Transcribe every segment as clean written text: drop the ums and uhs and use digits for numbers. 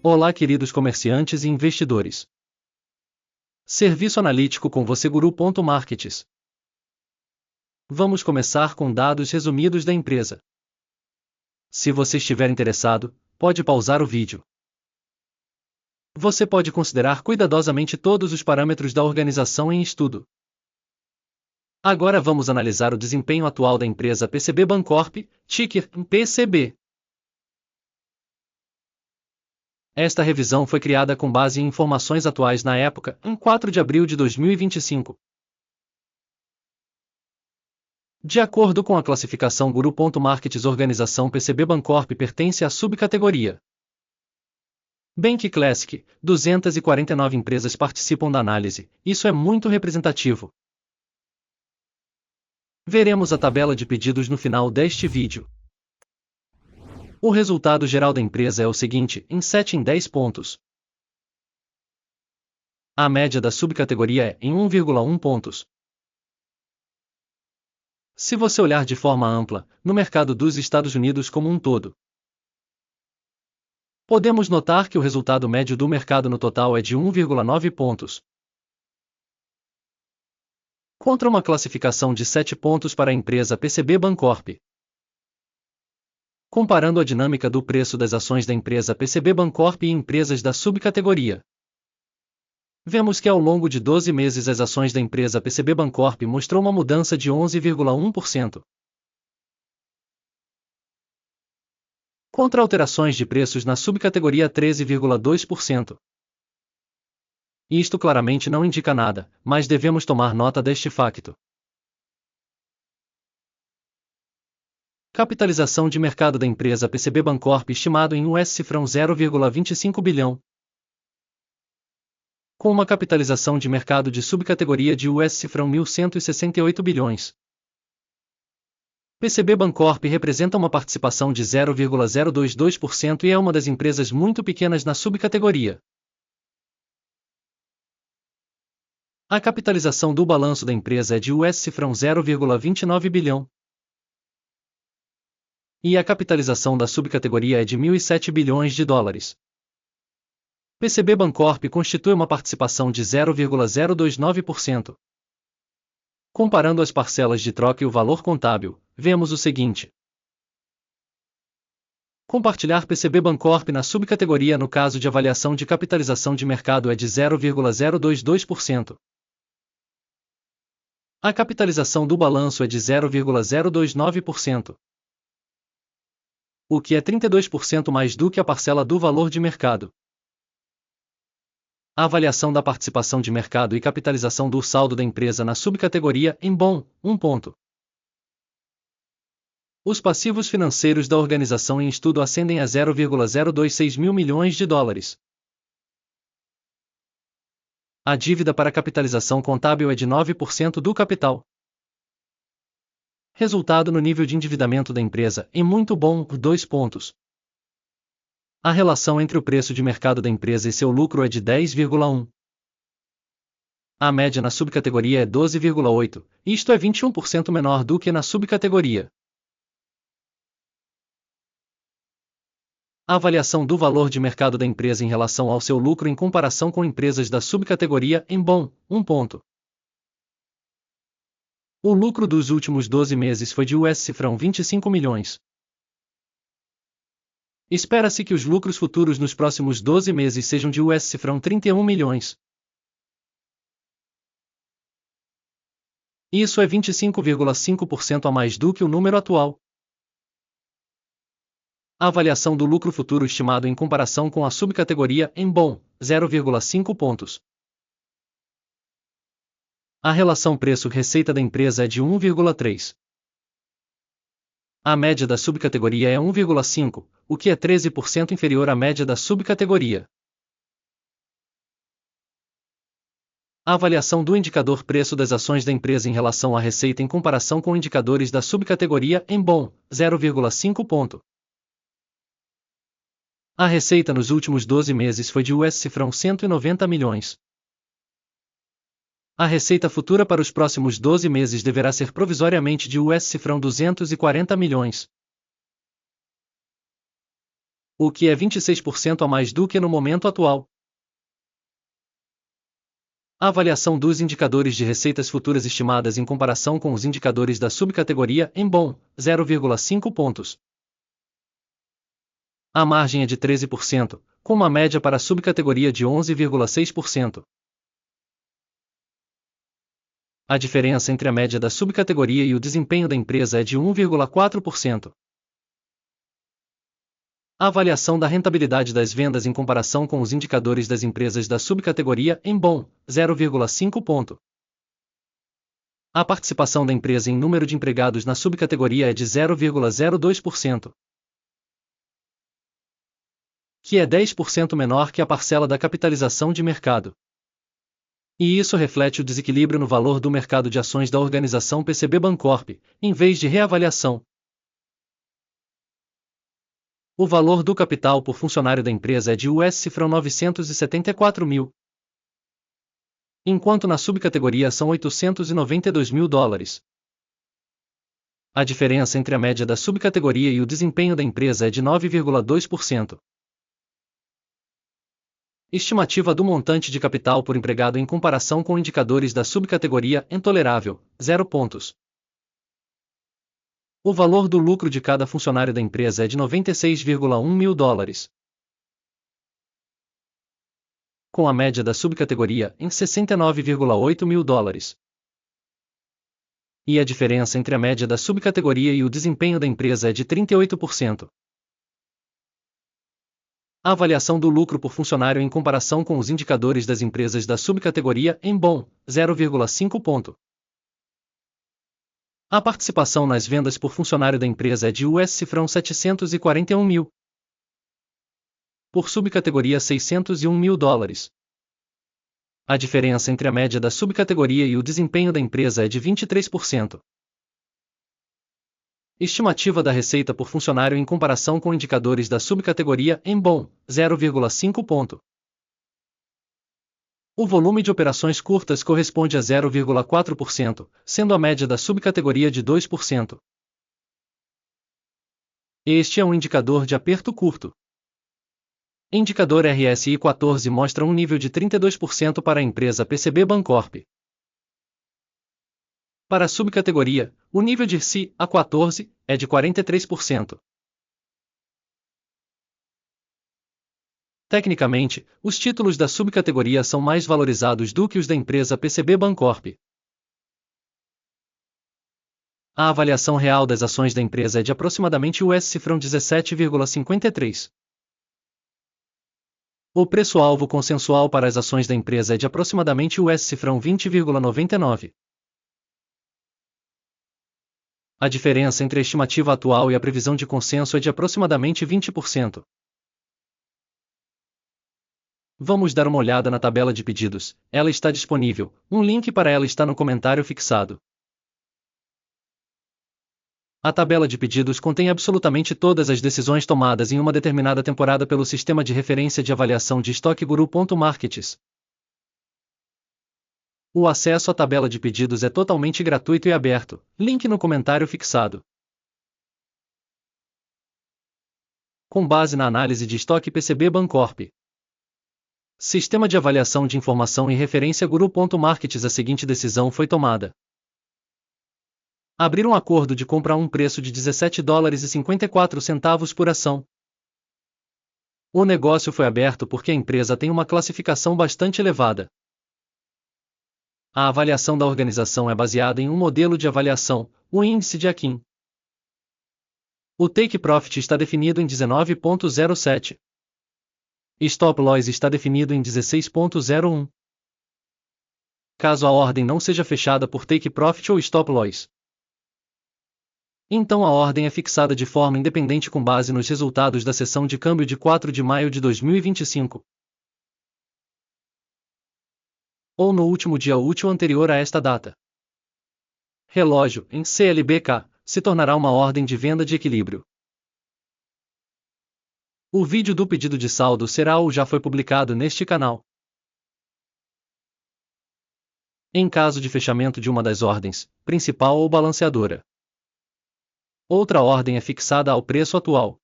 Olá, queridos comerciantes e investidores. Serviço analítico com você, Guru.markets. Vamos começar com dados resumidos da empresa. Se você estiver interessado, pode pausar o vídeo. Você pode considerar cuidadosamente todos os parâmetros da organização em estudo. Agora vamos analisar o desempenho atual da empresa PCB Bancorp, ticker PCB. Esta revisão foi criada com base em informações atuais na época, em 4 de abril de 2025. De acordo com a classificação Guru.markets, organização PCB Bancorp pertence à subcategoria Bank Classic. 249 empresas participam da análise, isso é muito representativo. Veremos a tabela de pedidos no final deste vídeo. O resultado geral da empresa é o seguinte, em 7 em 10 pontos. A média da subcategoria é em 1,1 pontos. Se você olhar de forma ampla, no mercado dos Estados Unidos como um todo, podemos notar que o resultado médio do mercado no total é de 1,9 pontos. Contra uma classificação de 7 pontos para a empresa PCB Bancorp. Comparando a dinâmica do preço das ações da empresa PCB Bancorp e empresas da subcategoria, vemos que ao longo de 12 meses as ações da empresa PCB Bancorp mostrou uma mudança de 11,1%. Contra alterações de preços na subcategoria 13,2%. Isto claramente não indica nada, mas devemos tomar nota deste facto. Capitalização de mercado da empresa PCB Bancorp estimado em US$0,25 bilhão. Com uma capitalização de mercado de subcategoria de US$1.168 bilhões. PCB Bancorp representa uma participação de 0,022% e é uma das empresas muito pequenas na subcategoria. A capitalização do balanço da empresa é de US$0,29 bilhão. E a capitalização da subcategoria é de 1.007 bilhões de dólares. PCB Bancorp constitui uma participação de 0,029%. Comparando as parcelas de troca e o valor contábil, vemos o seguinte. Compartilhar PCB Bancorp na subcategoria no caso de avaliação de capitalização de mercado é de 0,022%. A capitalização do balanço é de 0,029%. O que é 32% mais do que a parcela do valor de mercado. A avaliação da participação de mercado e capitalização do saldo da empresa na subcategoria em bom, 1 ponto. Os passivos financeiros da organização em estudo ascendem a 0,026 mil milhões de dólares. A dívida para capitalização contábil é de 9% do capital. Resultado no nível de endividamento da empresa em muito bom, 2 pontos. A relação entre o preço de mercado da empresa e seu lucro é de 10,1. A média na subcategoria é 12,8, isto é 21% menor do que na subcategoria. A avaliação do valor de mercado da empresa em relação ao seu lucro em comparação com empresas da subcategoria em bom, 1 ponto. O lucro dos últimos 12 meses foi de US$25 milhões. Espera-se que os lucros futuros nos próximos 12 meses sejam de US$31 milhões. Isso é 25,5% a mais do que o número atual. A avaliação do lucro futuro estimado em comparação com a subcategoria em bom, 0,5 pontos. A relação preço-receita da empresa é de 1,3. A média da subcategoria é 1,5, o que é 13% inferior à média da subcategoria. A avaliação do indicador preço das ações da empresa em relação à receita em comparação com indicadores da subcategoria em bom, 0,5 ponto. A receita nos últimos 12 meses foi de US$190 milhões. A receita futura para os próximos 12 meses deverá ser provisoriamente de US$240 milhões. o que é 26% a mais do que no momento atual. A avaliação dos indicadores de receitas futuras estimadas em comparação com os indicadores da subcategoria em bom, 0,5 pontos. A margem é de 13%, com uma média para a subcategoria de 11,6%. A diferença entre a média da subcategoria e o desempenho da empresa é de 1,4%. A avaliação da rentabilidade das vendas em comparação com os indicadores das empresas da subcategoria em bom, 0,5 ponto. A participação da empresa em número de empregados na subcategoria é de 0,02%, que é 10% menor que a parcela da capitalização de mercado. E isso reflete o desequilíbrio no valor do mercado de ações da organização PCB Bancorp, em vez de reavaliação. O valor do capital por funcionário da empresa é de US$ 974 mil, enquanto na subcategoria são $892 mil. A diferença entre a média da subcategoria e o desempenho da empresa é de 9,2%. Estimativa do montante de capital por empregado em comparação com indicadores da subcategoria intolerável, 0 pontos. O valor do lucro de cada funcionário da empresa é de $96,1 mil, com a média da subcategoria em $69,8 mil. E a diferença entre a média da subcategoria e o desempenho da empresa é de 38%. A avaliação do lucro por funcionário em comparação com os indicadores das empresas da subcategoria em bom, 0,5 ponto. A participação nas vendas por funcionário da empresa é de US$ 741 mil. Por subcategoria $601 mil. A diferença entre a média da subcategoria e o desempenho da empresa é de 23%. Estimativa da receita por funcionário em comparação com indicadores da subcategoria em bom, 0,5 ponto. O volume de operações curtas corresponde a 0,4%, sendo a média da subcategoria de 2%. Este é um indicador de aperto curto. Indicador RSI 14 mostra um nível de 32% para a empresa PCB Bancorp. Para a subcategoria, o nível de RSI A14 é de 43%. Tecnicamente, os títulos da subcategoria são mais valorizados do que os da empresa PCB Bancorp. A avaliação real das ações da empresa é de aproximadamente US$ 17,53. O preço-alvo consensual para as ações da empresa é de aproximadamente US$ 20,99. A diferença entre a estimativa atual e a previsão de consenso é de aproximadamente 20%. Vamos dar uma olhada na tabela de pedidos, ela está disponível, um link para ela está no comentário fixado. A tabela de pedidos contém absolutamente todas as decisões tomadas em uma determinada temporada pelo sistema de referência de avaliação de estoque Guru.markets. O acesso à tabela de pedidos é totalmente gratuito e aberto, link no comentário fixado. Com base na análise de estoque PCB Bancorp. Sistema de avaliação de informação e referência Guru.markets. A seguinte decisão foi tomada. Abrir um acordo de compra a um preço de $17,54 por ação. O negócio foi aberto porque a empresa tem uma classificação bastante elevada. A avaliação da organização é baseada em um modelo de avaliação, o índice de Akin. O take profit está definido em 19,07. Stop loss está definido em 16,01. Caso a ordem não seja fechada por take profit ou stop loss, então a ordem é fixada de forma independente com base nos resultados da sessão de câmbio de 4 de maio de 2025. Ou no último dia útil anterior a esta data. Relógio, em CLBK, se tornará uma ordem de venda de equilíbrio. O vídeo do pedido de saldo será ou já foi publicado neste canal. Em caso de fechamento de uma das ordens, principal ou balanceadora, outra ordem é fixada ao preço atual.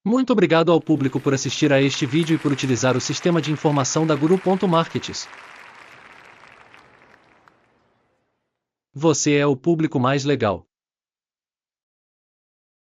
Muito obrigado ao público por assistir a este vídeo e por utilizar o sistema de informação da Guru.markets. Você é o público mais legal.